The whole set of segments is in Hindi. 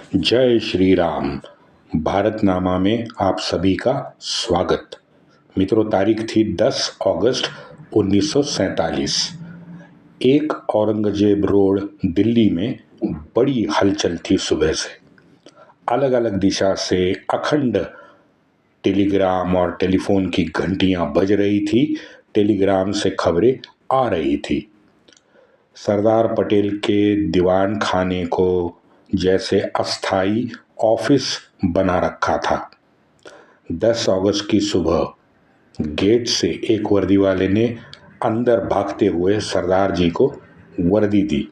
जय श्री राम। भारतनामा में आप सभी का स्वागत। मित्रों, तारीख थी 10 अगस्त 1947। एक औरंगजेब रोड दिल्ली में बड़ी हलचल थी। सुबह से अलग अलग दिशा से अखंड टेलीग्राम और टेलीफोन की घंटियां बज रही थी। टेलीग्राम से खबरें आ रही थी। सरदार पटेल के दीवान खाने को जैसे अस्थाई ऑफिस बना रखा था। 10 अगस्त की सुबह गेट से एक वर्दी वाले ने अंदर भागते हुए सरदार जी को वर्दी दी।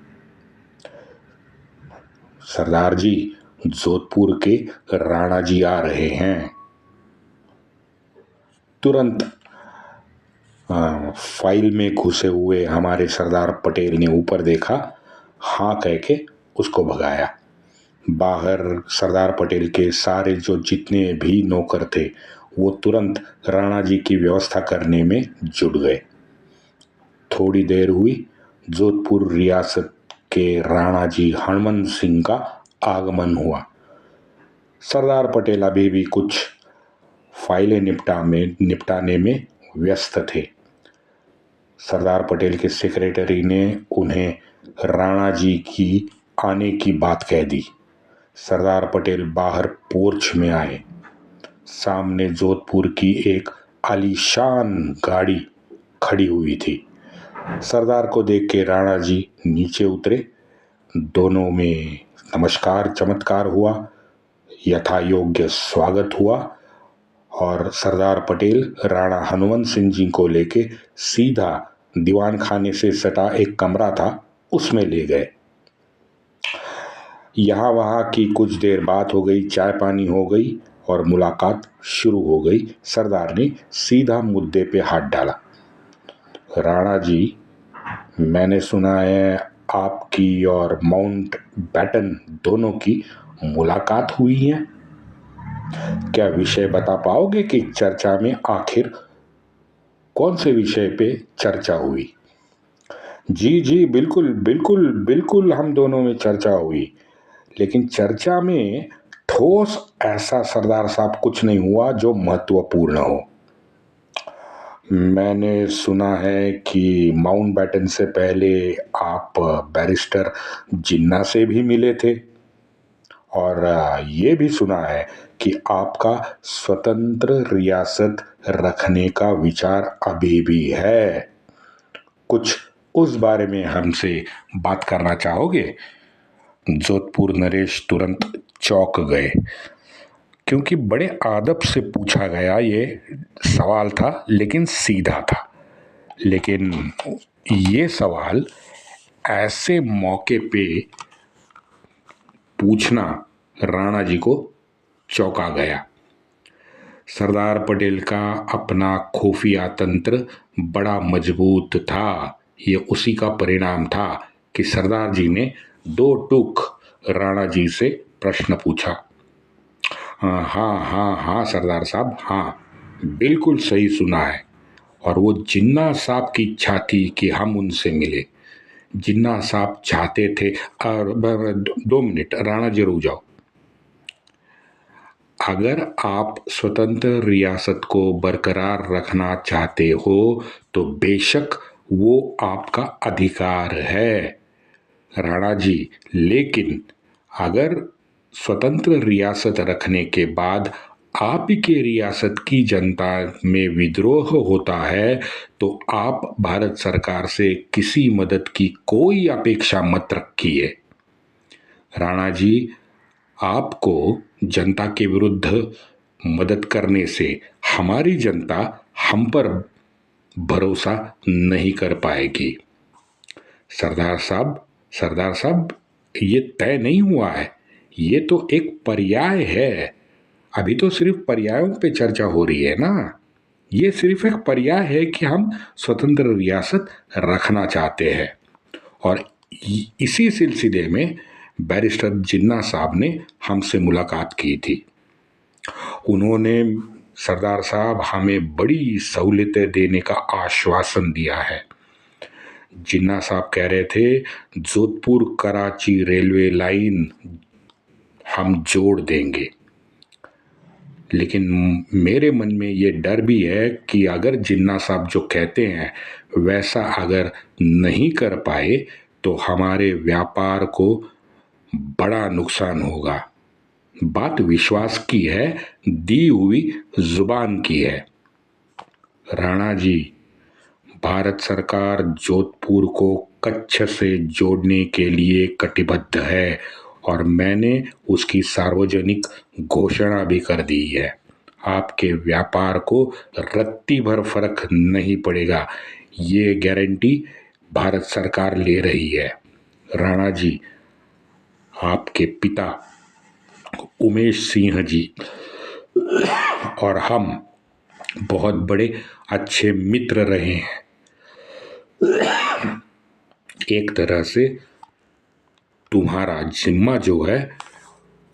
सरदार जी, जोधपुर के राणा जी आ रहे हैं। तुरंत फाइल में घुसे हुए हमारे सरदार पटेल ने ऊपर देखा, हाँ कह के उसको भगाया। बाहर सरदार पटेल के सारे जो जितने भी नौकर थे वो तुरंत राणा जी की व्यवस्था करने में जुट गए। थोड़ी देर हुई, जोधपुर रियासत के राणा जी हनुमंत सिंह का आगमन हुआ। सरदार पटेल अभी भी कुछ फाइलें निपटाने में व्यस्त थे। सरदार पटेल के सेक्रेटरी ने उन्हें राणा जी की आने की बात कह दी। सरदार पटेल बाहर पोर्च में आए। सामने जोधपुर की एक आलीशान गाड़ी खड़ी हुई थी। सरदार को देख के राणा जी नीचे उतरे। दोनों में नमस्कार चमत्कार हुआ, यथा योग्य स्वागत हुआ और सरदार पटेल राणा हनुमंत सिंह जी को लेके सीधा दीवान खाने से सटा एक कमरा था, उसमें ले गए। यहाँ वहाँ की कुछ देर बात हो गई, चाय पानी हो गई और मुलाकात शुरू हो गई। सरदार ने सीधा मुद्दे पे हाथ डाला। राणा जी, मैंने सुना है आपकी और माउंट बैटन दोनों की मुलाकात हुई है। क्या विषय बता पाओगे कि चर्चा में आखिर कौन से विषय पे चर्चा हुई? जी बिल्कुल बिल्कुल बिल्कुल, हम दोनों में चर्चा हुई, लेकिन चर्चा में ठोस ऐसा सरदार साहब कुछ नहीं हुआ जो महत्वपूर्ण हो। मैंने सुना है कि माउंट बैटन से पहले आप बैरिस्टर जिन्ना से भी मिले थे और ये भी सुना है कि आपका स्वतंत्र रियासत रखने का विचार अभी भी है। कुछ उस बारे में हमसे बात करना चाहोगे? जोधपुर नरेश तुरंत चौंक गए, क्योंकि बड़े आदब से पूछा गया ये सवाल था, लेकिन सीधा था। लेकिन ये सवाल ऐसे मौके पे पूछना राणा जी को चौंका गया। सरदार पटेल का अपना खुफिया तंत्र बड़ा मजबूत था। ये उसी का परिणाम था कि सरदार जी ने दो टूक राणा जी से प्रश्न पूछा। हाँ सरदार साहब, हाँ बिल्कुल सही सुना है। और वो जिन्ना साहब की इच्छा थी कि हम उनसे मिले। जिन्ना साहब चाहते थे। और 2 मिनट राणा जी, रुक जाओ। अगर आप स्वतंत्र रियासत को बरकरार रखना चाहते हो तो बेशक वो आपका अधिकार है राणा जी, लेकिन अगर स्वतंत्र रियासत रखने के बाद आप के रियासत की जनता में विद्रोह होता है तो आप भारत सरकार से किसी मदद की कोई अपेक्षा मत रखिए। राणा जी, आपको जनता के विरुद्ध मदद करने से हमारी जनता हम पर भरोसा नहीं कर पाएगी। सरदार साहब, ये तय नहीं हुआ है, ये तो एक पर्याय है। अभी तो सिर्फ पर्यायों पे चर्चा हो रही है ना। ये सिर्फ एक पर्याय है कि हम स्वतंत्र रियासत रखना चाहते हैं। और इसी सिलसिले में बैरिस्टर जिन्ना साहब ने हमसे मुलाकात की थी। उन्होंने सरदार साहब हमें बड़ी सहूलियतें देने का आश्वासन दिया है। जिन्ना साहब कह रहे थे जोधपुर कराची रेलवे लाइन हम जोड़ देंगे। लेकिन मेरे मन में ये डर भी है कि अगर जिन्ना साहब जो कहते हैं वैसा अगर नहीं कर पाए तो हमारे व्यापार को बड़ा नुकसान होगा। बात विश्वास की है, दी हुई जुबान की है। राणा जी, भारत सरकार जोधपुर को कच्छ से जोड़ने के लिए कटिबद्ध है और मैंने उसकी सार्वजनिक घोषणा भी कर दी है। आपके व्यापार को रत्ती भर फर्क नहीं पड़ेगा, ये गारंटी भारत सरकार ले रही है। राणा जी, आपके पिता उमेश सिंह जी और हम बहुत बड़े अच्छे मित्र रहे हैं। एक तरह से तुम्हारा जिम्मा जो है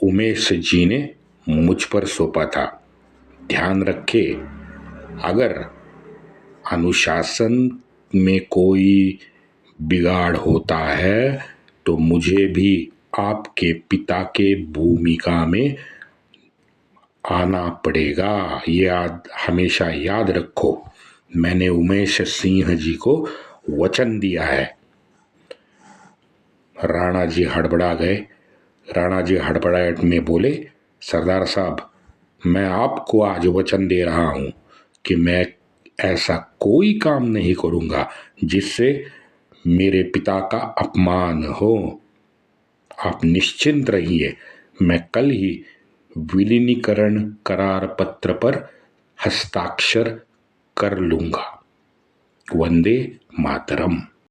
उमेश जी ने मुझ पर सौंपा था। ध्यान रखे, अगर अनुशासन में कोई बिगाड़ होता है तो मुझे भी आपके पिता के भूमिका में आना पड़ेगा। ये हमेशा याद रखो। मैंने उमेश सिंह जी को वचन दिया है। राणा जी हड़बड़ा गए। राणा जी हड़बड़ाहट में बोले, सरदार साहब, मैं आपको आज वचन दे रहा हूं कि मैं ऐसा कोई काम नहीं करूंगा जिससे मेरे पिता का अपमान हो। आप निश्चिंत रहिए, मैं कल ही विलीनीकरण करार पत्र पर हस्ताक्षर कर लूंगा। वंदे मातरम।